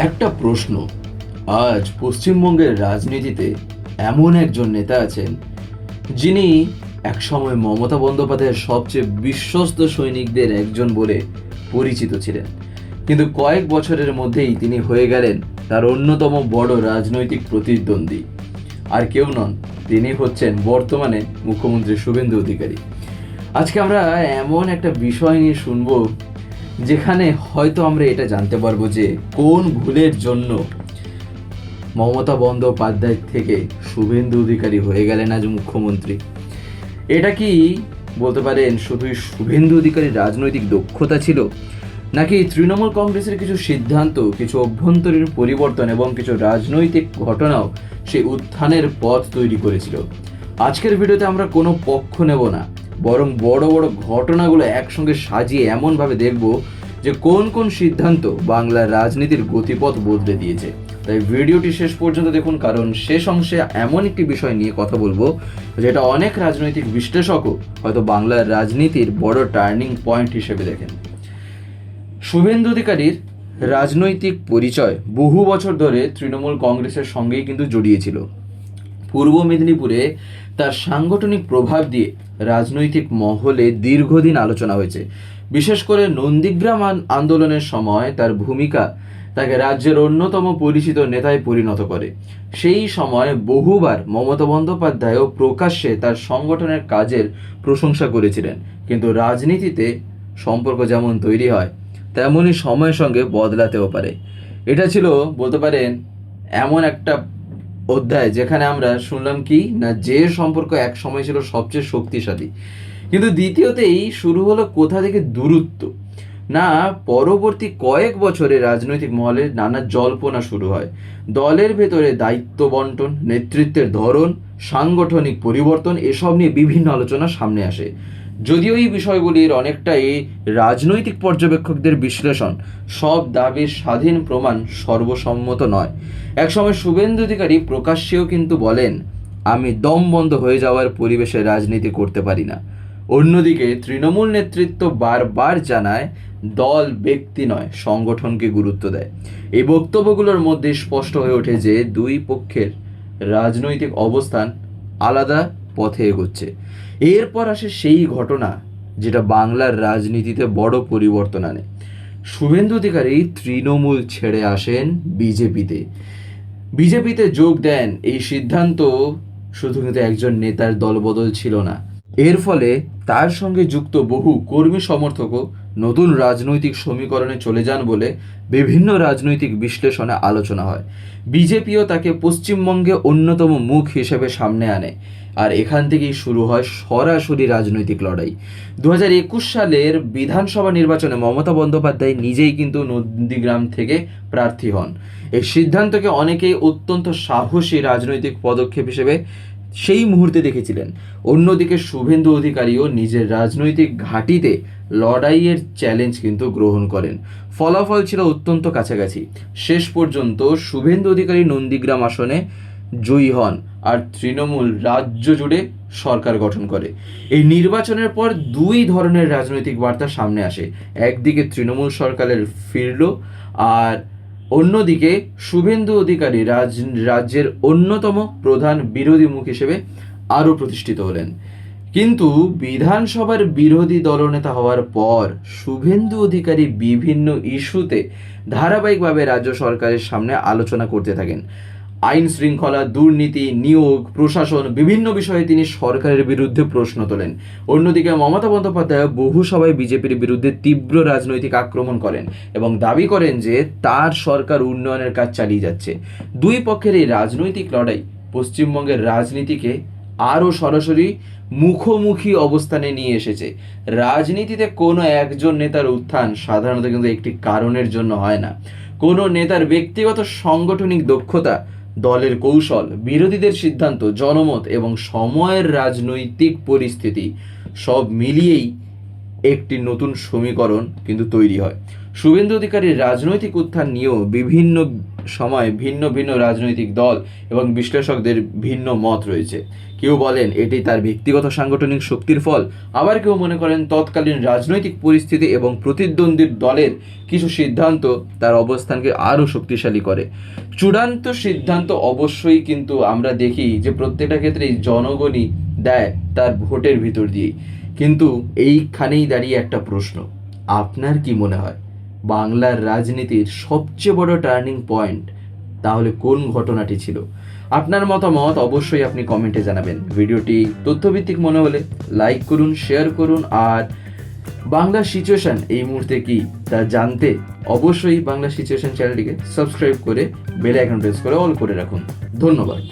একটা প্রশ্ন, আজ পশ্চিমবঙ্গের রাজনীতিতে এমন একজন নেতা আছেন যিনি একসময় মমতা বন্দ্যোপাধ্যায়ের সবচেয়ে বিশ্বস্ত সৈনিকদের একজন বলে পরিচিত ছিলেন, কিন্তু কয়েক বছরের মধ্যেই তিনি হয়ে গেলেন তার অন্যতম বড় রাজনৈতিক প্রতিদ্বন্দ্বী। আর কেউ নন, তিনি হচ্ছেন বর্তমানে মুখ্যমন্ত্রী শুভেন্দু অধিকারী। আজকে আমরা এমন একটা বিষয় নিয়ে শুনবো যেখানে হয়তো আমরা এটা জানতে পারবো যে কোন ভুলের জন্য মমতা বন্দ্যোপাধ্যায় থেকে শুভেন্দু অধিকারী হয়ে গেলেন আজ মুখ্যমন্ত্রী। এটা কি বলতে পারেন শুধুই শুভেন্দু অধিকারীর রাজনৈতিক দক্ষতা ছিল, নাকি তৃণমূল কংগ্রেসের কিছু সিদ্ধান্ত, কিছু অভ্যন্তরীণ পরিবর্তন এবং কিছু রাজনৈতিক ঘটনাও সেই উত্থানের পথ তৈরি করেছিল? আজকের ভিডিওতে আমরা কোনো পক্ষ নেব না, বরং বড় বড় ঘটনাগুলো একসঙ্গে সাজিয়ে এমনভাবে দেখব যে কোন কোন সিদ্ধান্ত বাংলার রাজনীতির গতিপথ বদলে দিয়েছে। তাই ভিডিওটি শেষ পর্যন্ত দেখুন, কারণ শেষ অংশে এমন একটি বিষয় নিয়ে কথা বলবো যেটা অনেক রাজনৈতিক বিশ্লেষকও হয়তো বাংলার রাজনীতির বড় টার্নিং পয়েন্ট হিসেবে দেখেন। শুভেন্দু অধিকারীর রাজনৈতিক পরিচয় বহু বছর ধরে তৃণমূল কংগ্রেসের সঙ্গেই কিন্তু জড়িয়েছিল। পূর্ব মেদিনীপুরে তার সাংগঠনিক প্রভাব দিয়ে রাজনৈতিক মহলে দীর্ঘদিন আলোচনা হয়েছে। বিশেষ করে নন্দীগ্রাম আন্দোলনের সময় তার ভূমিকা তাকে রাজ্যের অন্যতম পরিচিত নেতায় পরিণত করে। সেই সময় বহুবার মমতা বন্দ্যোপাধ্যায়ও প্রকাশ্যে তার সংগঠনের কাজের প্রশংসা করেছিলেন। কিন্তু রাজনীতিতে সম্পর্ক যেমন তৈরি হয় তেমনই সময়ের সঙ্গে বদলাতেও পারে। এটা ছিল বলতে পারেন এমন একটা অধ্যায় যেখানে আমরা শুনলাম কি না, যে সম্পর্ক এক সময় ছিল সবচেয়ে শক্তিশালী, কিন্তু দ্বিতীয়তেই শুরু হলো কোথা থেকে দূরত্ব। না, পরবর্তী কয়েক বছরে রাজনৈতিক মহলে নানা জল্পনা শুরু হয়। দলের ভেতরে দায়িত্ব বন্টন, নেতৃত্বের ধরন, সাংগঠনিক পরিবর্তন, এসব নিয়ে বিভিন্ন আলোচনা সামনে আসে। যদিও এই বিষয়গুলির অনেকটাই রাজনৈতিক পর্যবেক্ষকদের বিশ্লেষণ, সব দাবির স্বাধীন প্রমাণ সর্বসম্মত নয়। একসময় শুভেন্দু অধিকারী প্রকাশ্যেও কিন্তু বলেন, আমি দম বন্ধ হয়ে যাওয়ার পরিবেশে রাজনীতি করতে পারি না। অন্যদিকে তৃণমূল নেতৃত্ব বারবার জানায় দল ব্যক্তি নয়, সংগঠনকে গুরুত্ব দেয়। এই বক্তব্যগুলোর মধ্যে স্পষ্ট হয়ে ওঠে যে দুই পক্ষের রাজনৈতিক অবস্থান আলাদা পথে এগোচ্ছে। এরপর আসে সেই ঘটনা যেটা বাংলার রাজনীতিতে বড় পরিবর্তন আনে। শুভেন্দু অধিকারী তৃণমূল ছেড়ে আসেন বিজেপিতে যোগ দেন। এই সিদ্ধান্ত শুধু কিন্তু একজন নেতার দলবদল ছিল না, এর ফলে তার সঙ্গে যুক্ত বহু কর্মী সমর্থকও নতুন রাজনৈতিক সমীকরণে চলে যান বলে বিভিন্ন রাজনৈতিক বিশ্লেষণে আলোচনা হয়। বিজেপিও তাকে পশ্চিমবঙ্গে অন্যতম মুখ হিসেবে সামনে আনে, আর এখান থেকেই শুরু হয় সরাসরি রাজনৈতিক লড়াই। 2021 সালের বিধানসভা নির্বাচনে মমতা বন্দ্যোপাধ্যায় নিজেই কিন্তু নন্দীগ্রাম থেকে প্রার্থী হন। এই সিদ্ধান্তকে অনেকেই অত্যন্ত সাহসী রাজনৈতিক পদক্ষেপ হিসেবে সেই মুহূর্তে দেখেছিলেন। অন্যদিকে শুভেন্দু অধিকারীও নিজের রাজনৈতিক ঘাঁটিতে লড়াইয়ের চ্যালেঞ্জ কিন্তু গ্রহণ করেন। ফলাফল ছিল অত্যন্ত কাছাকাছি। শেষ পর্যন্ত শুভেন্দু অধিকারী নন্দীগ্রাম আসনে জয়ী হন, আর তৃণমূল রাজ্য জুড়ে সরকার গঠন করে। এই নির্বাচনের পর দুই ধরনের রাজনৈতিক বার্তা সামনে আসে। একদিকে তৃণমূল সরকারের ফিরল, আর অন্যদিকে শুভেন্দু অধিকারী রাজ্যের অন্যতম প্রধান বিরোধী মুখ হিসেবে আরও প্রতিষ্ঠিত হলেন। কিন্তু বিধানসভার বিরোধী দলনেতা হওয়ার পর শুভেন্দু অধিকারী বিভিন্ন ইস্যুতে ধারাবাহিকভাবে রাজ্য সরকারের সামনে আলোচনা করতে থাকেন। আইন শৃঙ্খলা, দুর্নীতি, নিয়োগ, প্রশাসন, বিভিন্ন বিষয়ে তিনি সরকারের বিরুদ্ধে প্রশ্ন তোলেন। অন্যদিকে মমতা বন্দ্যোপাধ্যায় বহু সভায় বিজেপির বিরুদ্ধে তীব্র রাজনৈতিক আক্রমণ করেন এবং দাবি করেন যে তার সরকার উন্নয়নের কাজ চালিয়ে যাচ্ছে। দুই পক্ষের এই রাজনৈতিক লড়াই পশ্চিমবঙ্গের রাজনীতিকে আরও সরাসরি মুখোমুখি অবস্থানে নিয়ে এসেছে। রাজনীতিতে কোনো একজন নেতার উত্থান সাধারণত কিন্তু একটি কারণের জন্য হয় না। কোনো নেতার ব্যক্তিগত সাংগঠনিক দক্ষতা, দলের কৌশল, বিরোধীদের সিদ্ধান্ত, জনমত এবং সময়ের রাজনৈতিক পরিস্থিতি সব মিলিয়েই একটি নতুন সমীকরণ কিন্তু তৈরি হয়। শুভেন্দু অধিকারীর রাজনৈতিক উত্থান নিয়েও বিভিন্ন সময় ভিন্ন ভিন্ন রাজনৈতিক দল এবং বিশ্লেষকদের ভিন্ন মত রয়েছে। কেউ বলেন এটি তার ব্যক্তিগত সাংগঠনিক শক্তির ফল, আবার কেউ মনে করেন তৎকালীন রাজনৈতিক পরিস্থিতি এবং প্রতিদ্বন্দ্বী দলের কিছু সিদ্ধান্ত তার অবস্থানকে আরও শক্তিশালী করে। চূড়ান্ত সিদ্ধান্ত অবশ্যই কিন্তু আমরা দেখি যে প্রত্যেকটা ক্ষেত্রেই জনগণই দেয় তার ভোটের ভিতর দিয়েই। কিন্তু এইখানেই দাঁড়িয়ে একটা প্রশ্ন, আপনার কি মনে হয় বাংলার রাজনীতির সবচেয়ে বড় টার্নিং পয়েন্ট তাহলে কোন ঘটনাটি ছিল? আপনার মতামত অবশ্যই আপনি কমেন্টে জানাবেন। ভিডিওটি তথ্যভিত্তিক মনে হলে লাইক করুন, শেয়ার করুন, আর বাংলার সিচুয়েশন এই মুহূর্তে কি তা জানতে অবশ্যই বাংলা সিচুয়েশন চ্যানেলটিকে সাবস্ক্রাইব করে বেল আইকন প্রেস করে অল করে রাখুন। ধন্যবাদ।